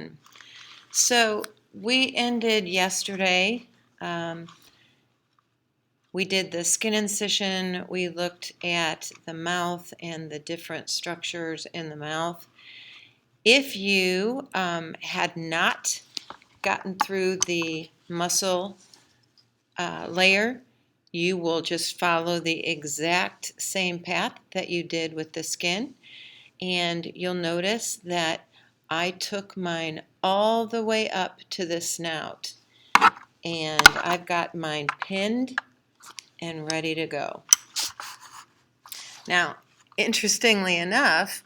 everyone. So we ended yesterday. We did the skin incision. We looked at the mouth and the different structures in the mouth. If you had not gotten through the muscle layer, you will just follow the exact same path that you did with the skin. And you'll notice that I took mine all the way up to the snout. And I've got mine pinned and ready to go. Now, interestingly enough,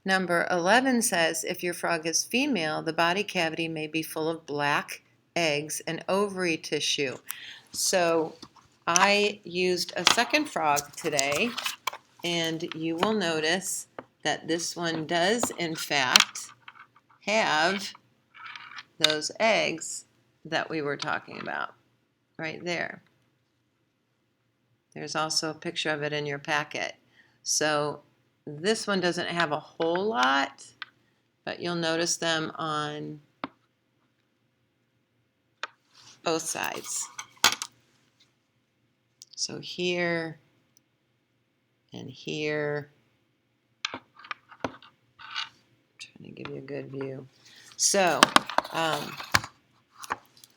number 11 says if your frog is female, the body cavity may be full of black eggs and ovary tissue. So I used a second frog today, and you will notice that this one does, in fact, have those eggs that we were talking about right there. There's also a picture of it in your packet. So this one doesn't have a whole lot, but you'll notice them on both sides. So here and here. I'm trying to give you a good view. So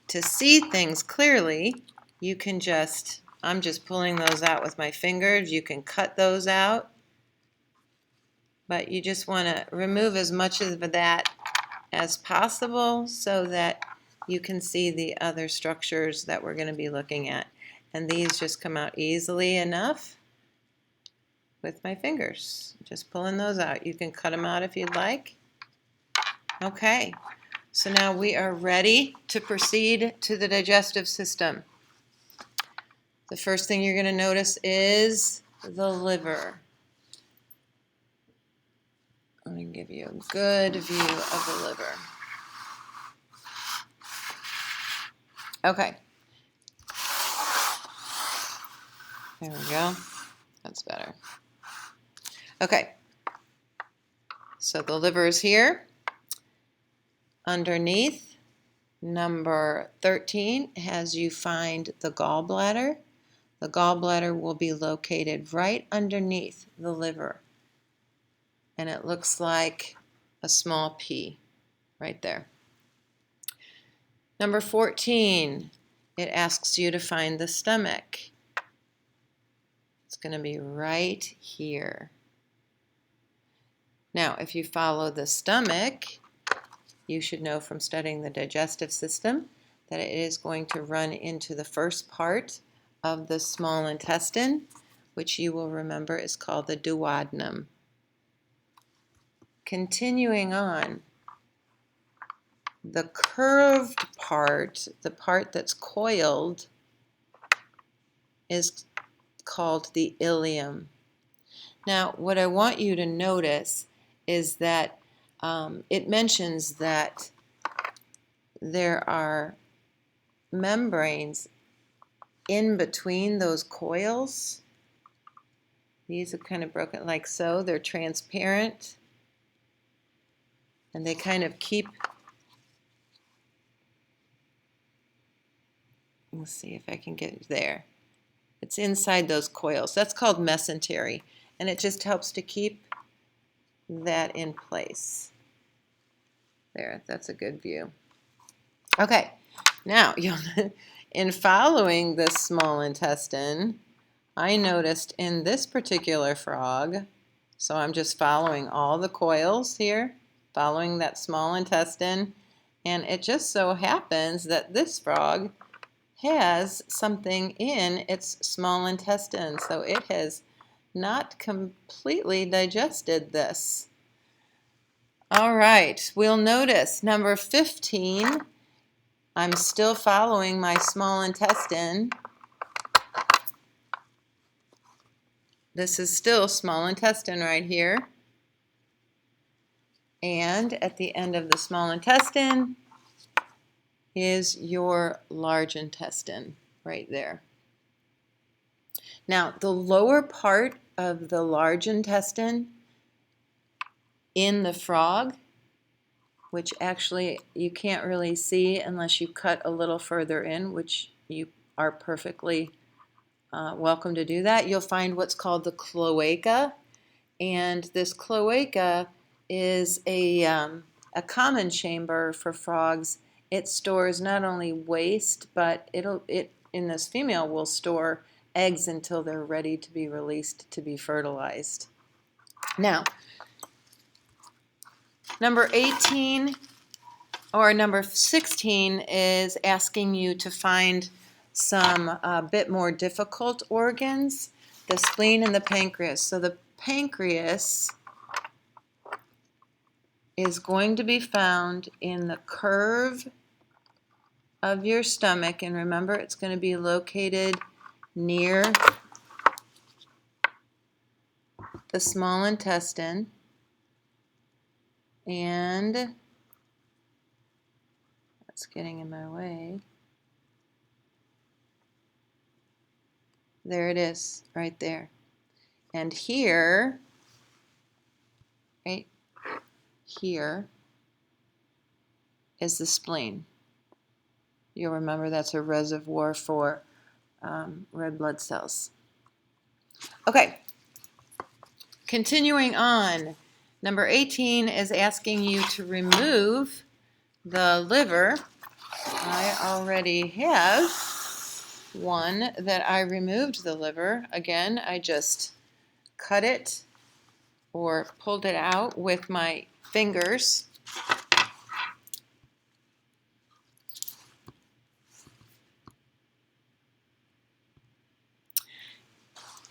to see things clearly, you can I'm just pulling those out with my fingers. You can cut those out, but you just want to remove as much of that as possible so that you can see the other structures that we're going to be looking at. And these just come out easily enough with my fingers. Just pulling those out. You can cut them out if you'd like. Okay, so now we are ready to proceed to the digestive system. The first thing you're going to notice is the liver. Let me give you a good view of the liver. Okay. There we go. That's better. Okay. So the liver is here. Underneath, number 13 has you find the gallbladder. The gallbladder will be located right underneath the liver. And it looks like a small pea right there. Number 14, it asks you to find the stomach. It's going to be right here. Now, if you follow the stomach, you should know from studying the digestive system that it is going to run into the first part of the small intestine, which you will remember is called the duodenum. Continuing on, the curved part, the part that's coiled, is called the ileum. Now, what I want you to notice is that it mentions that there are membranes in between those coils. These are kind of broken like so. They're transparent, and they kind of keep. Let's see if I can get it there. It's inside those coils. That's called mesentery, and it just helps to keep that in place. There, that's a good view. Okay, now in following this small intestine, I noticed in this particular frog, so I'm just following all the coils here, following that small intestine, and it just so happens that this frog has something in its small intestine, so it has not completely digested this. All right, we'll notice number 15, I'm still following my small intestine. This is still small intestine right here. And at the end of the small intestine is your large intestine right there. Now, the lower part of the large intestine in the frog, which actually you can't really see unless you cut a little further in, which you are perfectly welcome to do that. You'll find what's called the cloaca, and this cloaca is a common chamber for frogs. It stores not only waste, but it in this female will store eggs until they're ready to be released to be fertilized. Now, number 18 or number 16 is asking you to find some bit more difficult organs, the spleen and the pancreas. So the pancreas is going to be found in the curve of your stomach, and remember it's going to be located near the small intestine, and that's getting in my way. There it is, right there. And here, right here, is the spleen. You'll remember that's a reservoir for red blood cells. Okay, continuing on. Number 18 is asking you to remove the liver. I already have one that I removed the liver. Again, I just cut it or pulled it out with my fingers.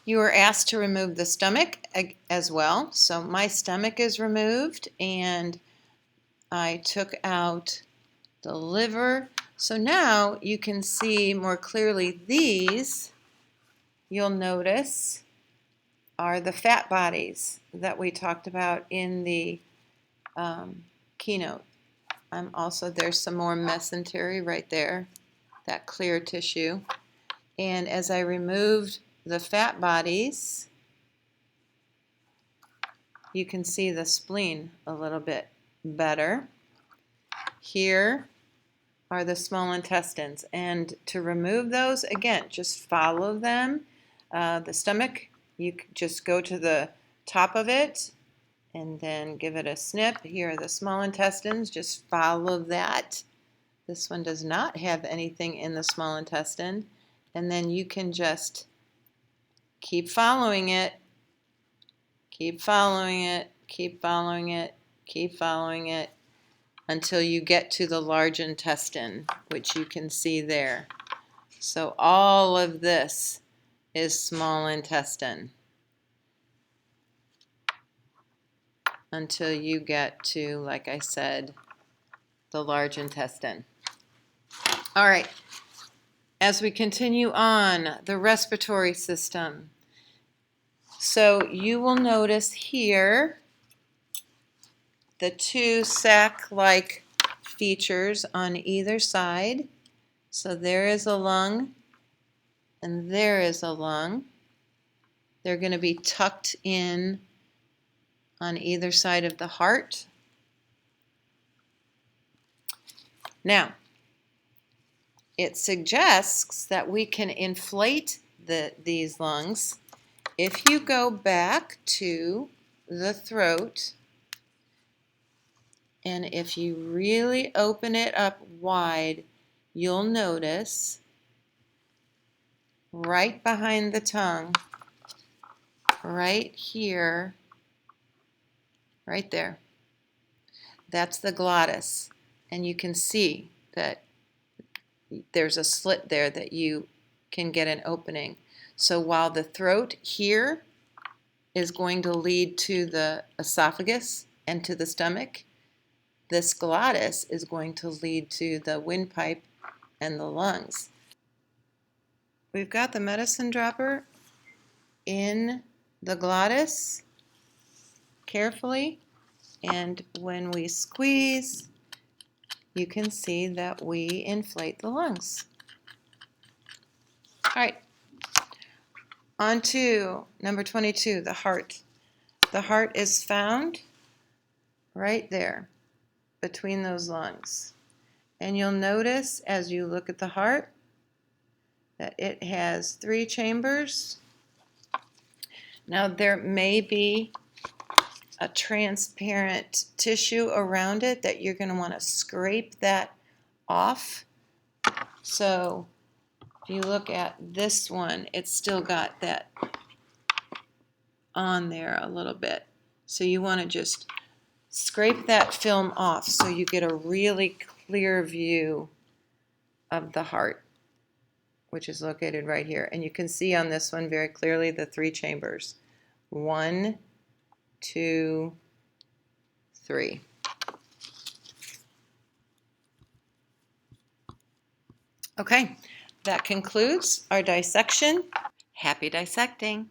You were asked to remove the stomach as well. So my stomach is removed, and I took out the liver. So now you can see more clearly these, you'll notice, are the fat bodies that we talked about in the keynote. There's some more mesentery right there, that clear tissue. And as I removed the fat bodies, you can see the spleen a little bit better. Here are the small intestines, and to remove those, again, just follow them. The stomach, you just go to the top of it and then give it a snip. Here are the small intestines, just follow that. This one does not have anything in the small intestine, and then you can just keep following it, keep following it, keep following it, keep following it, until you get to the large intestine, which you can see there. So all of this is small intestine until you get to, like I said, the large intestine. All right, as we continue on, the respiratory system. So you will notice here the two sac-like features on either side. So there is a lung and there is a lung. They're going to be tucked in on either side of the heart. Now, it suggests that we can inflate these lungs. If you go back to the throat, and if you really open it up wide, you'll notice right behind the tongue, right here, right there, that's the glottis. And you can see that there's a slit there that you can get an opening. So while the throat here is going to lead to the esophagus and to the stomach, this glottis is going to lead to the windpipe and the lungs. We've got the medicine dropper in the glottis carefully, and when we squeeze, you can see that we inflate the lungs. All right, on to number 22, the heart. The heart is found right there between those lungs. And you'll notice as you look at the heart that it has 3 chambers. Now there may be a transparent tissue around it that you're going to want to scrape that off. So if you look at this one, it's still got that on there a little bit. So you want to just scrape that film off so you get a really clear view of the heart, which is located right here. And you can see on this one very clearly the 3 chambers. 1, 2, 3. Okay, that concludes our dissection. Happy dissecting!